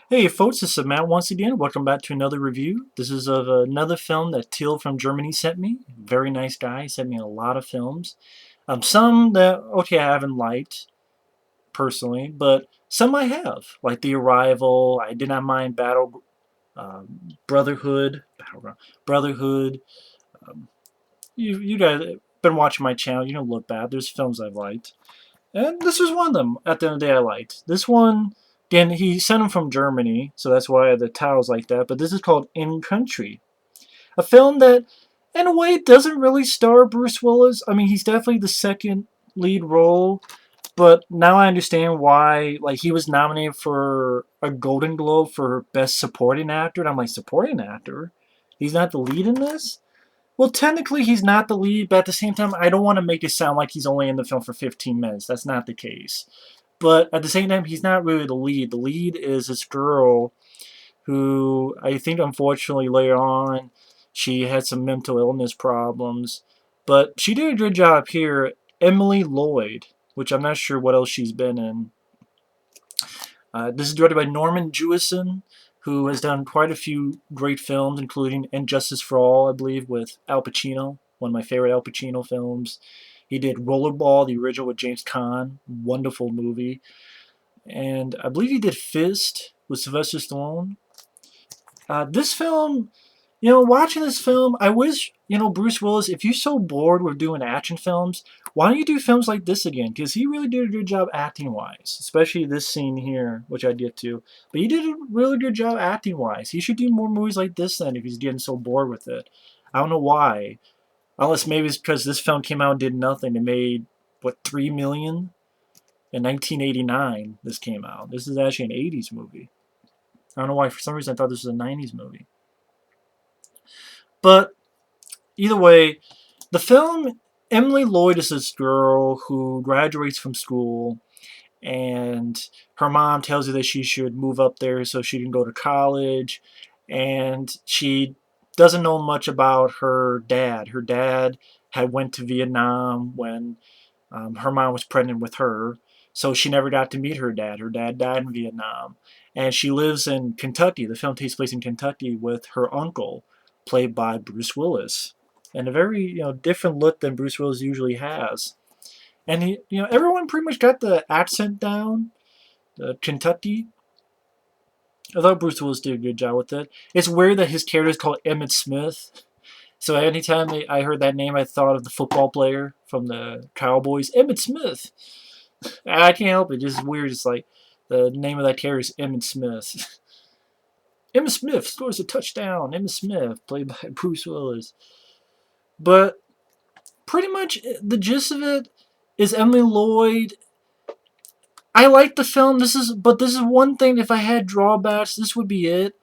Hey folks, this is Matt once again. Welcome back to another review. This is of another film that Till from Germany sent me. Very nice guy. He sent me a lot of films. Some that, okay, I haven't liked personally, but some I have. Like The Arrival, I did not mind Brotherhood, Brotherhood. Um, you guys been watching my channel, you don't look bad. There's films I've liked. And this was one of them, at the end of the day, I liked. This one, again, he sent them from Germany, so that's why the title's like that, but this is called In Country. A film that, in a way, doesn't really star Bruce Willis. I mean, he's definitely the second lead role, but now I understand why, like, he was nominated for a Golden Globe for Best Supporting Actor, and I'm like, supporting actor? He's not the lead in this? Well, technically, he's not the lead, but at the same time, I don't want to make it sound like he's only in the film for 15 minutes. That's not the case. But at the same time, he's not really the lead. The lead is this girl who I think, unfortunately, later on, she had some mental illness problems. But she did a good job here. Emily Lloyd, which I'm not sure what else she's been in. This is directed by Norman Jewison, who has done quite a few great films, including *And Justice for All*, I believe, with Al Pacino, one of my favorite Al Pacino films. He did Rollerball, the original with James Caan, wonderful movie. And I believe he did Fist with Sylvester Stallone. This film, watching this film, I wish, Bruce Willis, if you're so bored with doing action films, why don't you do films like this again? Because he really did a good job acting-wise, especially this scene here, which I get to. But he did a really good job acting-wise. He should do more movies like this then if he's getting so bored with it. I don't know why. Unless maybe it's because this film came out and did nothing. It made, what, $3 million? In 1989, this came out. This is actually an '80s movie. I don't know why. For some reason, I thought this was a '90s movie. But either way, the film, Emily Lloyd is this girl who graduates from school, and her mom tells her that she should move up there so she can go to college, and she doesn't know much about her dad. Her dad had went to Vietnam when her mom was pregnant with her, so she never got to meet her dad. Her dad died in Vietnam, and she lives in Kentucky. The film takes place in Kentucky with her uncle, played by Bruce Willis, and a very different look than Bruce Willis usually has. And everyone pretty much got the accent down, the Kentucky. I thought Bruce Willis did a good job with it. It's weird that his character is called Emmett Smith. So anytime I heard that name, I thought of the football player from the Cowboys, Emmett Smith. I can't help it. It's weird. It's like the name of that character is Emmett Smith. Emmett Smith scores a touchdown. Emmett Smith, played by Bruce Willis. But pretty much the gist of it is Emily Lloyd. I like the film. This is one thing. If I had drawbacks, this would be it.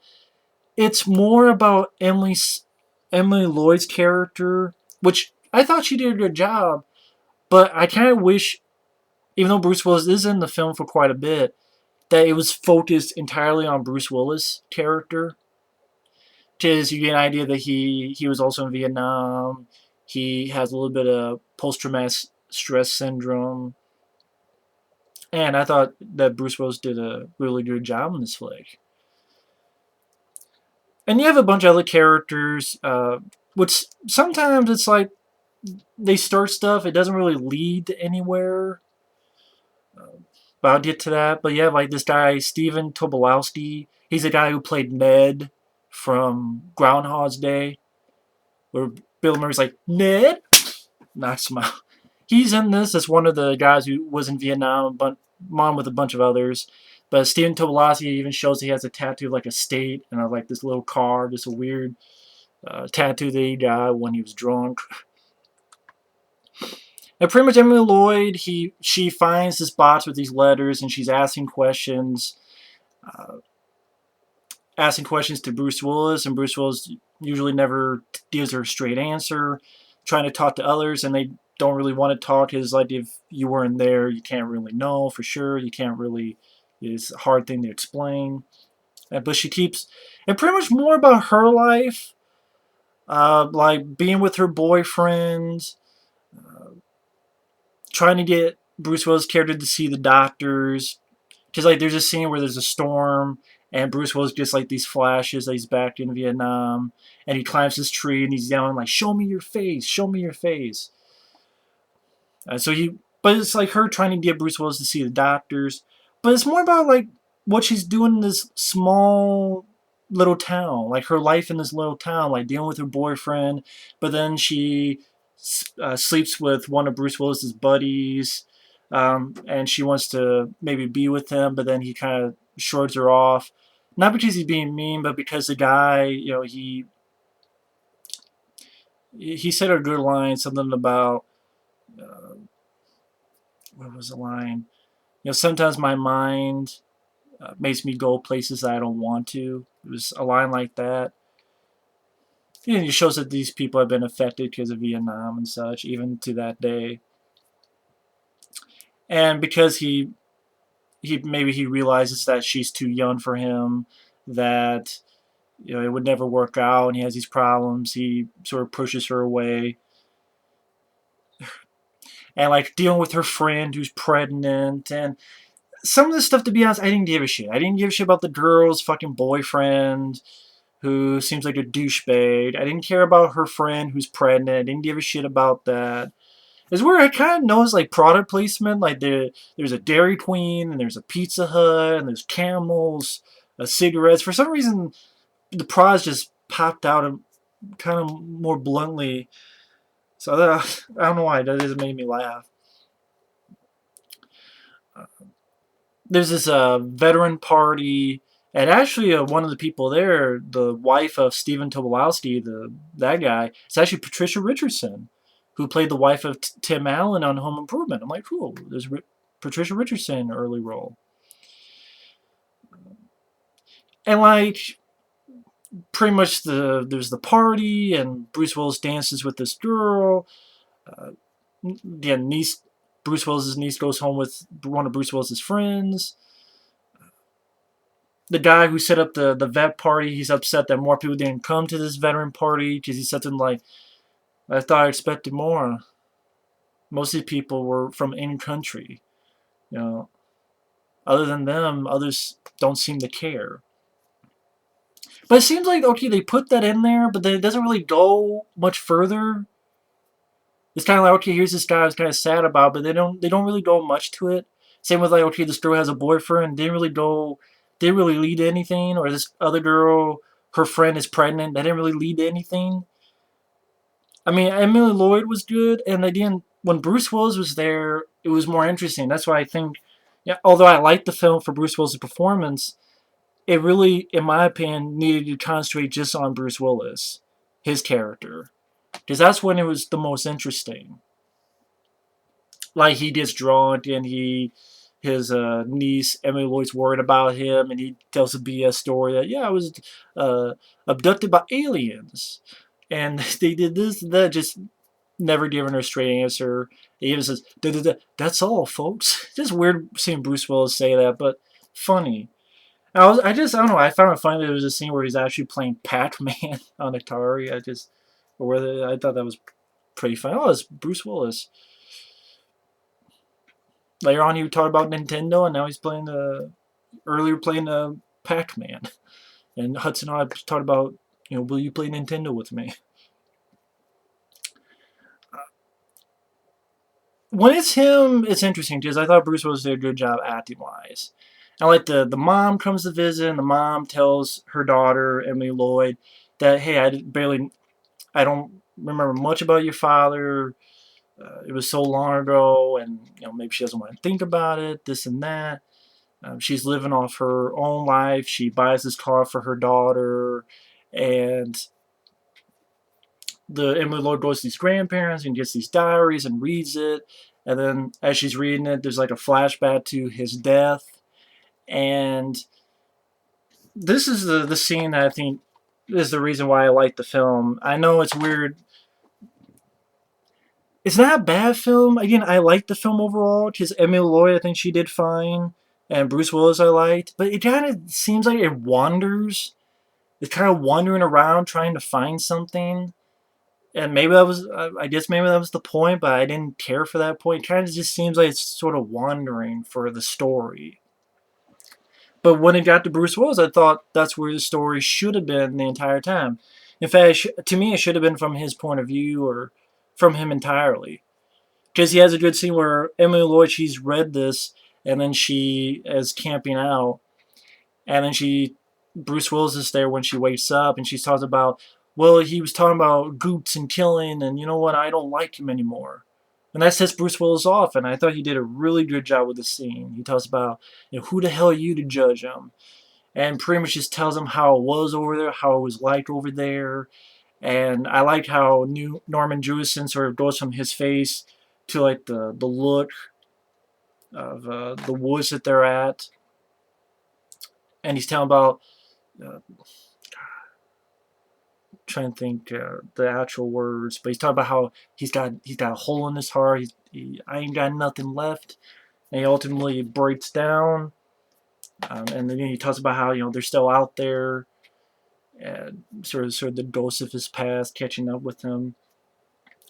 It's more about Emily Lloyd's character, which I thought she did a good job. But I kind of wish, even though Bruce Willis is in the film for quite a bit, that it was focused entirely on Bruce Willis' character. Because you get an idea that he was also in Vietnam. He has a little bit of post-traumatic stress syndrome. And I thought that Bruce Willis did a really good job in this flick. And you have a bunch of other characters, which sometimes it's like they start stuff, it doesn't really lead anywhere. But I'll get to that. But you have like this guy, Stephen Tobolowsky. He's a guy who played Ned from Groundhog's Day, where Bill Murray's like, Ned? Knocks him out. He's in this as one of the guys who was in Vietnam, but along with a bunch of others. But Stephen Tobolowsky even shows he has a tattoo of like a state and like this little car, just a weird tattoo that he got when he was drunk. And pretty much Emily Lloyd, she finds this box with these letters, and she's uh, asking questions to Bruce Willis, and Bruce Willis usually never gives her a straight answer, trying to talk to others, and they don't really want to talk. Because like if you weren't there, you can't really know for sure. You can't really. It's a hard thing to explain. But she keeps, and pretty much more about her life, like being with her boyfriend, trying to get Bruce Willis' character to see the doctors. Because like there's a scene where there's a storm and Bruce Willis gets like these flashes that he's back in Vietnam, and he climbs this tree and he's yelling like, "Show me your face, show me your face." But it's like her trying to get Bruce Willis to see the doctors, but it's more about like what she's doing in this small little town, like her life in this little town, like dealing with her boyfriend, but then she sleeps with one of Bruce Willis's buddies, and she wants to maybe be with him, but then he kind of shorts her off, not because he's being mean, but because the guy, he said a good line, something about what was the line? Sometimes my mind makes me go places I don't want to. It was a line like that. It shows that these people have been affected because of Vietnam and such, even to that day. And because he maybe he realizes that she's too young for him, that it would never work out, and he has these problems. He sort of pushes her away, and like dealing with her friend who's pregnant, and some of this stuff, to be honest, I didn't give a shit. I didn't give a shit about the girl's fucking boyfriend, who seems like a douchebag. I didn't care about her friend who's pregnant. I didn't give a shit about that. It's where I kind of noticed like product placement. Like there's a Dairy Queen, and there's a Pizza Hut, and there's Camels, cigarettes. For some reason, the products just popped out kind of more bluntly. So I don't know why that just made me laugh. There's this veteran party, and actually one of the people there, the wife of Stephen Tobolowsky, that guy, it's actually Patricia Richardson, who played the wife of Tim Allen on Home Improvement. I'm like, cool. There's Patricia Richardson early role, and like pretty much there's the party, and Bruce Willis dances with this girl. Again, Bruce Willis's niece goes home with one of Bruce Willis's friends. The guy who set up the vet party, he's upset that more people didn't come to this veteran party because he said something like, "I thought I expected more. Most of the people were from in country. You know, other than them, others don't seem to care." But it seems like, okay, they put that in there, but then it doesn't really go much further. It's kind of like, okay, here's this guy I was kind of sad about, but they don't really go much to it. Same with like, okay, this girl has a boyfriend, didn't really lead to anything, or this other girl, her friend is pregnant, that didn't really lead to anything. I mean, Emily Lloyd was good, and they didn't. When Bruce Willis was there, it was more interesting. That's why I think, yeah, although I liked the film for Bruce Willis' performance, it really, in my opinion, needed to concentrate just on Bruce Willis, his character, because that's when it was the most interesting. Like he gets drunk and his niece Emily Lloyd's worried about him, and he tells a BS story that, yeah, I was abducted by aliens, and they did this and that, just never giving her a straight answer. He even says, "Da, da, da, that's all, folks." Just weird seeing Bruce Willis say that, but funny. I don't know. I found it funny that there was a scene where he's actually playing Pac-Man on Atari. I thought that was pretty funny. Oh, it's Bruce Willis. Later on, he would talk about Nintendo, and now he's earlier playing Pac-Man. And Hudson and I talked about, will you play Nintendo with me? When it's him, it's interesting because I thought Bruce Willis did a good job acting wise. And like the mom comes to visit, and the mom tells her daughter Emily Lloyd that, hey, I don't remember much about your father. It was so long ago, and maybe she doesn't want to think about it. This and that. She's living off her own life. She buys this car for her daughter, and the Emily Lloyd goes to these grandparents and gets these diaries and reads it. And then as she's reading it, there's like a flashback to his death. And this is the scene that I think is the reason why I like the film. I know it's weird. It's not a bad film. Again, I like the film overall because Emily Lloyd, I think she did fine. And Bruce Willis I liked. But it kind of seems like it wanders. It's kind of wandering around trying to find something. And I guess maybe that was the point, but I didn't care for that point. It kind of just seems like it's sort of wandering for the story. But when it got to Bruce Willis, I thought that's where the story should have been the entire time. In fact, to me, it should have been from his point of view or from him entirely. Because he has a good scene where Emily Lloyd, she's read this, and then she is camping out, and then Bruce Willis is there when she wakes up, and she talks about, well, he was talking about goots and killing, and you know what, I don't like him anymore. And that sets Bruce Willis off, and I thought he did a really good job with the scene. He talks about, who the hell are you to judge him? And pretty much just tells him how it was over there, how it was like over there. And I like how Norman Jewison sort of goes from his face to like the look of the woods that they're at. And he's telling about, uh, trying to think the actual words, but he's talking about how he's got a hole in his heart. I ain't got nothing left, and he ultimately breaks down. And then he talks about how they're still out there, and sort of the ghosts of his past catching up with him.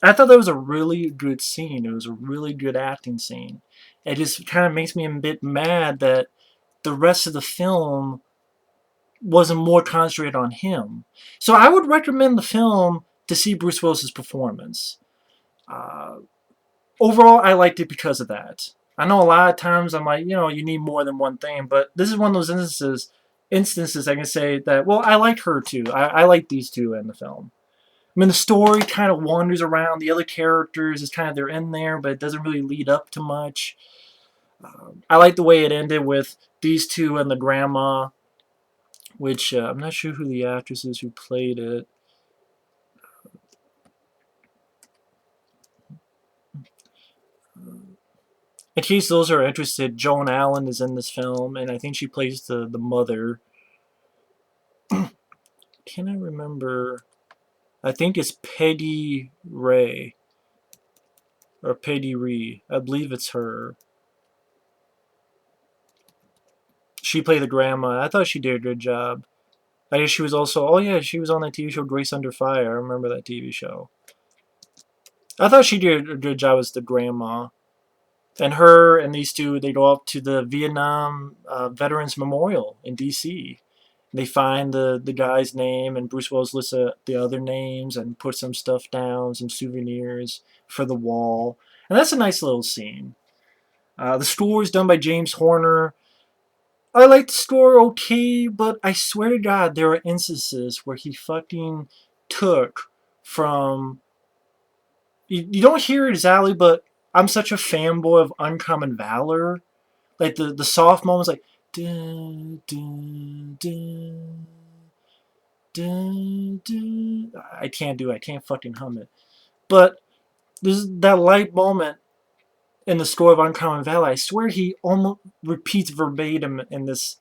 I thought that was a really good scene. It was a really good acting scene. It just kind of makes me a bit mad that the rest of the film wasn't more concentrated on him. So I would recommend the film to see Bruce Willis's performance. Uh, Overall, I liked it because of that. I know a lot of times I'm like, you need more than one thing, but this is one of those instances I can say that, well, I like her too. I like these two in the film. I mean, the story kind of wanders around. The other characters is kind of, they're in there, but it doesn't really lead up to much. I like the way it ended with these two and the grandma, which I'm not sure who the actress is who played it. In case those are interested, Joan Allen is in this film, and I think she plays the mother. Can I remember? I think it's Peggy Ray. Or Peggy Ree. I believe it's her. She played the grandma. I thought she did a good job. I guess she was also... Oh yeah, she was on that TV show Grace Under Fire. I remember that TV show. I thought she did a good job as the grandma. And her and these two, they go up to the Vietnam Veterans Memorial in D.C. They find the guy's name, and Bruce Willis lists the other names and puts some stuff down, some souvenirs for the wall. And that's a nice little scene. The score is done by James Horner. I like the score okay, but I swear to God, there are instances where he fucking took from... You don't hear it exactly, but I'm such a fanboy of Uncommon Valor. Like the soft moments, like... Dun, dun, dun, dun, dun. I can't do it. I can't fucking hum it. But there's that light moment in the score of Uncommon Valor. I swear he almost repeats verbatim in this,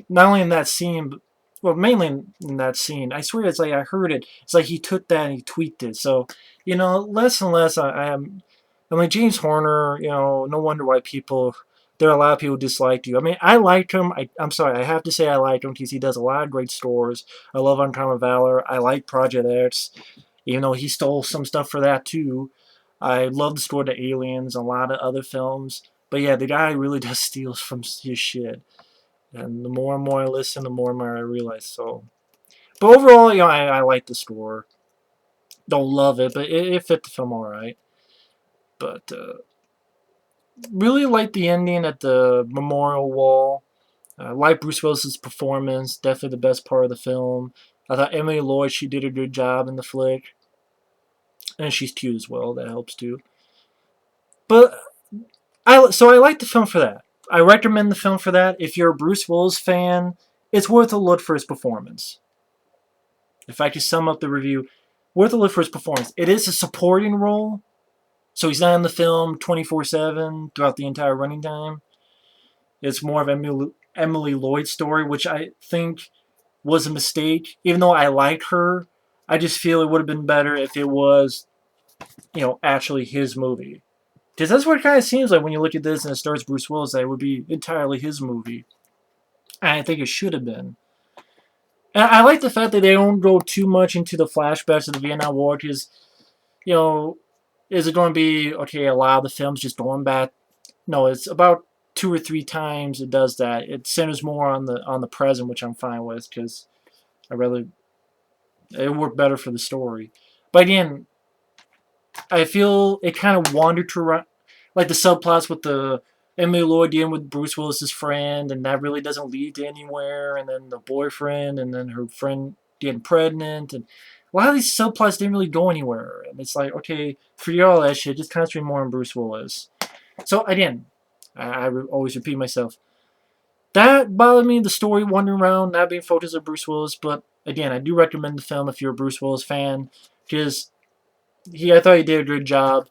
not only in that scene, but, well, mainly in that scene. I swear it's like I heard it. It's like he took that and he tweaked it. So, less and less I'm like, James Horner, no wonder why there are a lot of people who dislike you. I mean, I like him. I'm sorry, I have to say I like him because he does a lot of great scores. I love Uncommon Valor. I like Project X, even though he stole some stuff for that too. I love the score to Aliens, a lot of other films. But yeah, the guy really does steal from his shit. And the more and more I listen, the more and more I realize. So, but overall, I like the score. Don't love it, but it fit the film all right. But really like the ending at the memorial wall. I like Bruce Willis's performance. Definitely the best part of the film. I thought Emily Lloyd, she did a good job in the flick. And she's cute as well. That helps too. But I like the film for that. I recommend the film for that. If you're a Bruce Willis fan, it's worth a look for his performance. If I could sum up the review, worth a look for his performance. It is a supporting role, so he's not in the film 24/7 throughout the entire running time. It's more of Emily Lloyd's story, which I think was a mistake. Even though I like her, I just feel it would have been better if it was, actually his movie. Because that's what it kind of seems like when you look at this and it stars Bruce Willis, that it would be entirely his movie. And I think it should have been. And I like the fact that they don't go too much into the flashbacks of the Vietnam War, because, is it going to be, okay, a lot of the films just going back? No, it's about 2 or 3 times it does that. It centers more on the present, which I'm fine with because I rather it worked better for the story. But again, I feel it kind of wandered to like the subplots with the Emily Lloyd dealing with Bruce Willis's friend, and that really doesn't lead to anywhere. And then the boyfriend, and then her friend getting pregnant, and a lot of these subplots didn't really go anywhere. And it's like, okay, forget all that shit. Just concentrate more on Bruce Willis. So again, I always repeat myself. That bothered me, the story wandering around, not being focused on Bruce Willis. But again, I do recommend the film if you're a Bruce Willis fan, because I thought he did a good job,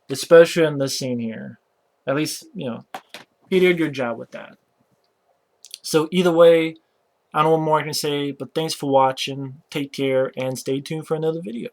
especially in this scene here. At least, he did a good job with that. So either way, I don't know what more I can say, but thanks for watching. Take care, and stay tuned for another video.